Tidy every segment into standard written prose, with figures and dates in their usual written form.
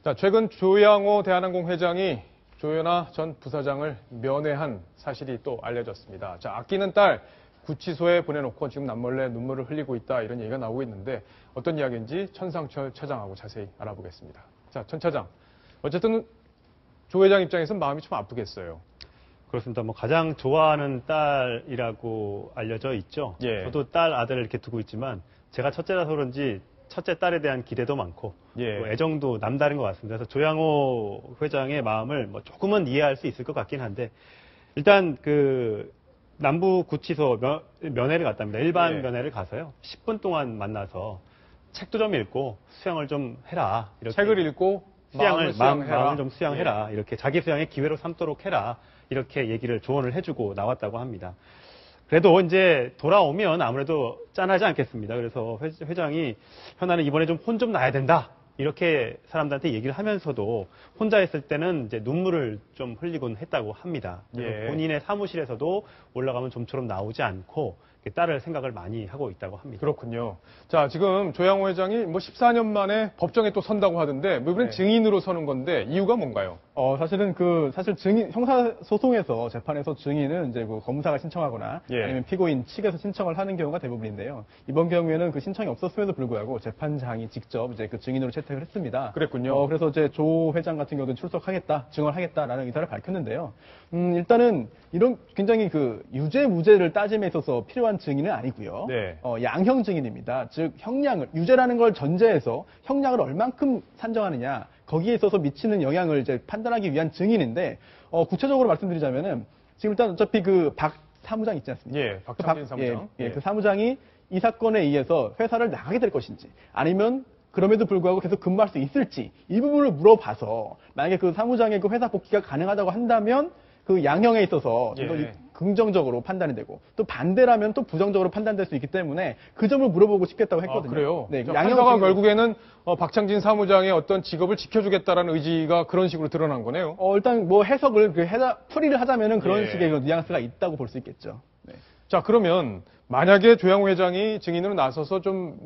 자, 최근 조양호 대한항공 회장이 조현아 전 부사장을 면회한 사실이 또 알려졌습니다. 자, 아끼는 딸 구치소에 보내놓고 지금 남몰래 눈물을 흘리고 있다 이런 얘기가 나오고 있는데 어떤 이야기인지 천상철 차장하고 자세히 알아보겠습니다. 자, 천 차장. 어쨌든 조 회장 입장에서는 마음이 좀 아프겠어요. 그렇습니다. 뭐 가장 좋아하는 딸이라고 알려져 있죠. 예. 저도 딸, 아들을 이렇게 두고 있지만 제가 첫째라서 그런지 첫째 딸에 대한 기대도 많고 예. 또 애정도 남다른 것 같습니다. 그래서 조양호 회장의 마음을 뭐 조금은 이해할 수 있을 것 같긴 한데 일단 그 남부 구치소 면회를 갔답니다. 일반 예. 면회를 가서요. 10분 동안 만나서 책도 좀 읽고 수영을 좀 해라. 이렇게 책을 읽고 마음을 좀 수양해라. 예. 이렇게 자기 수양의 기회로 삼도록 해라. 이렇게 얘기를 조언을 해주고 나왔다고 합니다. 그래도 이제 돌아오면 아무래도 짠하지 않겠습니다. 그래서 회장이 현아는 이번에 좀 혼 좀 나야 된다. 이렇게 사람들한테 얘기를 하면서도 혼자 있을 때는 이제 눈물을 좀 흘리곤 했다고 합니다. 예. 본인의 사무실에서도 올라가면 좀처럼 나오지 않고 딸을 생각을 많이 하고 있다고 합니다. 그렇군요. 자, 지금 조양호 회장이 뭐 14년 만에 법정에 또 선다고 하던데, 뭐 이번엔 증인으로 서는 건데, 이유가 뭔가요? 사실 증인, 형사소송에서 재판에서 증인은 이제 그 검사가 신청하거나 예. 아니면 피고인 측에서 신청을 하는 경우가 대부분인데요. 이번 경우에는 그 신청이 없었음에도 불구하고 재판장이 직접 이제 그 증인으로 채택을 했습니다. 그랬군요. 그래서 이제 조 회장 같은 경우도 출석하겠다, 증언하겠다라는 의사를 밝혔는데요. 일단은 이런 굉장히 그 유죄 무죄를 따짐에 있어서 필요한 증인은 아니고요. 네. 양형 증인입니다. 즉 형량을 유죄라는 걸 전제해서 형량을 얼만큼 산정하느냐 거기에 있어서 미치는 영향을 이제 판단하기 위한 증인인데 구체적으로 말씀드리자면은 지금 일단 어차피 그 박 사무장 있지 않습니까? 예, 박창진 사무장. 그 사무장이 이 사건에 의해서 회사를 나가게 될 것인지 아니면 그럼에도 불구하고 계속 근무할 수 있을지 이 부분을 물어봐서 만약에 그 사무장의 그 회사 복귀가 가능하다고 한다면 그 양형에 있어서 좀 더 예. 긍정적으로 판단이 되고 또 반대라면 또 부정적으로 판단될 수 있기 때문에 그 점을 물어보고 싶겠다고 했거든요. 그래요? 네, 판사가 결국에는 박창진 사무장의 어떤 직업을 지켜주겠다라는 의지가 그런 식으로 드러난 거네요. 일단 뭐 해석을 풀이를 하자면은 그런 예. 식의 뉘앙스가 있다고 볼 수 있겠죠. 네. 자, 그러면 만약에 조양호 회장이 증인으로 나서서 좀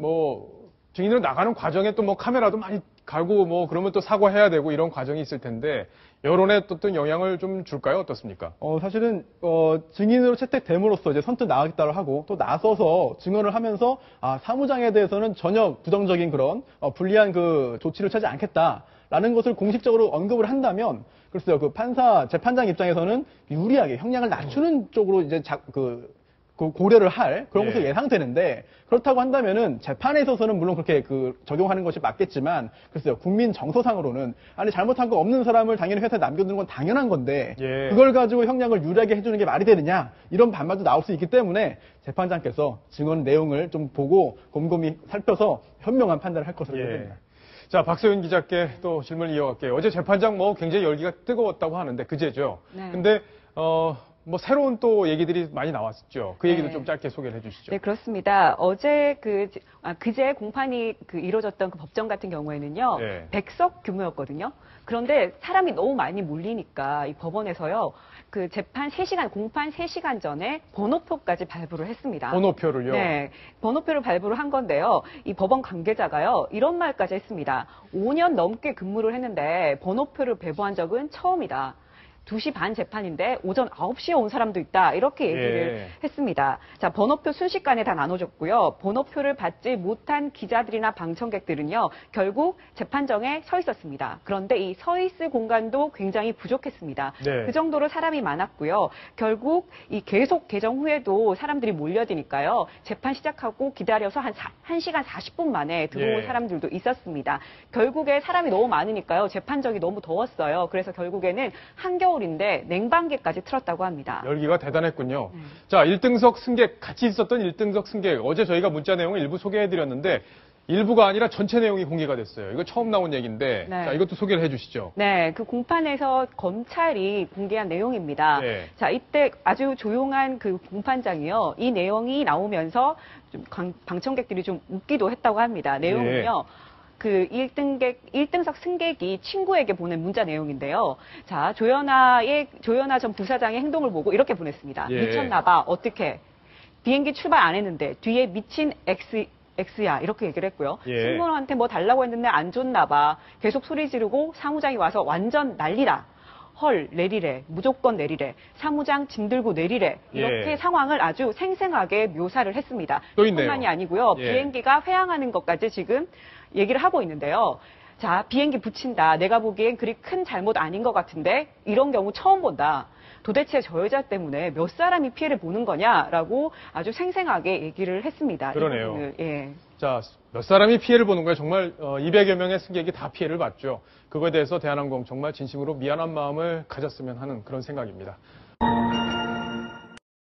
증인으로 나가는 과정에 또 뭐 카메라도 많이 갈고 뭐 그러면 또 사과해야 되고 이런 과정이 있을 텐데 여론에 어떤 영향을 좀 줄까요? 어떻습니까? 사실은 증인으로 채택됨으로써 이제 선뜻 나가겠다고 하고 또 나서서 증언을 하면서 사무장에 대해서는 전혀 부정적인 그런 불리한 그 조치를 취하지 않겠다라는 것을 공식적으로 언급을 한다면 글쎄요 그 재판장 입장에서는 유리하게 형량을 낮추는 쪽으로 이제 고려를 할 그런 것으로 예상되는데 그렇다고 한다면은 재판에 있어서는 물론 그렇게 적용하는 것이 맞겠지만 글쎄요 국민 정서상으로는 아니 잘못한 거 없는 사람을 당연히 회사에 남겨두는 건 당연한 건데 그걸 가지고 형량을 유리하게 해주는 게 말이 되느냐 이런 반발도 나올 수 있기 때문에 재판장께서 증언 내용을 좀 보고 곰곰이 살펴서 현명한 판단을 할 것으로 생각됩니다. 자, 박소연 기자께 또 질문을 이어갈게요. 어제 재판장 굉장히 열기가 뜨거웠다고 하는데 그제죠. 네. 근데 새로운 또 얘기들이 많이 나왔었죠. 그 얘기도 좀 짧게 소개를 해주시죠. 네, 그렇습니다. 어제 그제 공판이 이루어졌던 그 법정 같은 경우에는요, 100석 규모였거든요. 그런데 사람이 너무 많이 몰리니까 이 법원에서요, 그 재판 3시간, 공판 3시간 전에 번호표까지 발부를 했습니다. 번호표를요? 네. 번호표를 발부를 한 건데요. 이 법원 관계자가요, 이런 말까지 했습니다. 5년 넘게 근무를 했는데 번호표를 배부한 적은 처음이다. 2시 반 재판인데 오전 9시에 온 사람도 있다. 이렇게 얘기를 했습니다. 자, 번호표 순식간에 다 나눠줬고요. 번호표를 받지 못한 기자들이나 방청객들은요. 결국 재판정에 서 있었습니다. 그런데 이 서 있을 공간도 굉장히 부족했습니다. 그 정도로 사람이 많았고요. 결국 이 계속 개정 후에도 사람들이 몰려드니까요. 재판 시작하고 기다려서 한 1시간 40분 만에 들어온 사람들도 있었습니다. 결국에 사람이 너무 많으니까요. 재판정이 너무 더웠어요. 그래서 결국에는 한겨울 인데 냉방기까지 틀었다고 합니다. 열기가 대단했군요. 자, 1등석 승객, 같이 있었던 1등석 승객. 어제 저희가 문자 내용을 일부 소개해드렸는데 일부가 아니라 전체 내용이 공개가 됐어요. 이거 처음 나온 얘기인데 자, 이것도 소개를 해주시죠. 네, 그 공판에서 검찰이 공개한 내용입니다. 자, 이때 아주 조용한 그 공판장이요. 이 내용이 나오면서 좀 방청객들이 좀 웃기도 했다고 합니다. 내용은요. 그 1등석 승객이 친구에게 보낸 문자 내용인데요. 자, 조현아 전 부사장의 행동을 보고 이렇게 보냈습니다. 미쳤나봐. 어떻게? 비행기 출발 안 했는데 뒤에 미친 X야 이렇게 얘기를 했고요. 예. 승무원한테 뭐 달라고 했는데 안 줬나 봐. 계속 소리 지르고 사무장이 와서 완전 난리다. 헐 내리래. 무조건 내리래. 사무장 짐 들고 내리래. 이렇게 예. 상황을 아주 생생하게 묘사를 했습니다. 또 있네요. 뿐만이 아니고요. 예. 비행기가 회항하는 것까지 지금 얘기를 하고 있는데요. 자, 비행기 붙인다. 내가 보기엔 그리 큰 잘못 아닌 것 같은데 이런 경우 처음 본다. 도대체 저 여자 때문에 몇 사람이 피해를 보는 거냐라고 아주 생생하게 얘기를 했습니다. 이 그러네요. 부분을, 예. 자, 몇 사람이 피해를 보는 거예요? 정말 200여 명의 승객이 다 피해를 봤죠. 그거에 대해서 대한항공 정말 진심으로 미안한 마음을 가졌으면 하는 그런 생각입니다.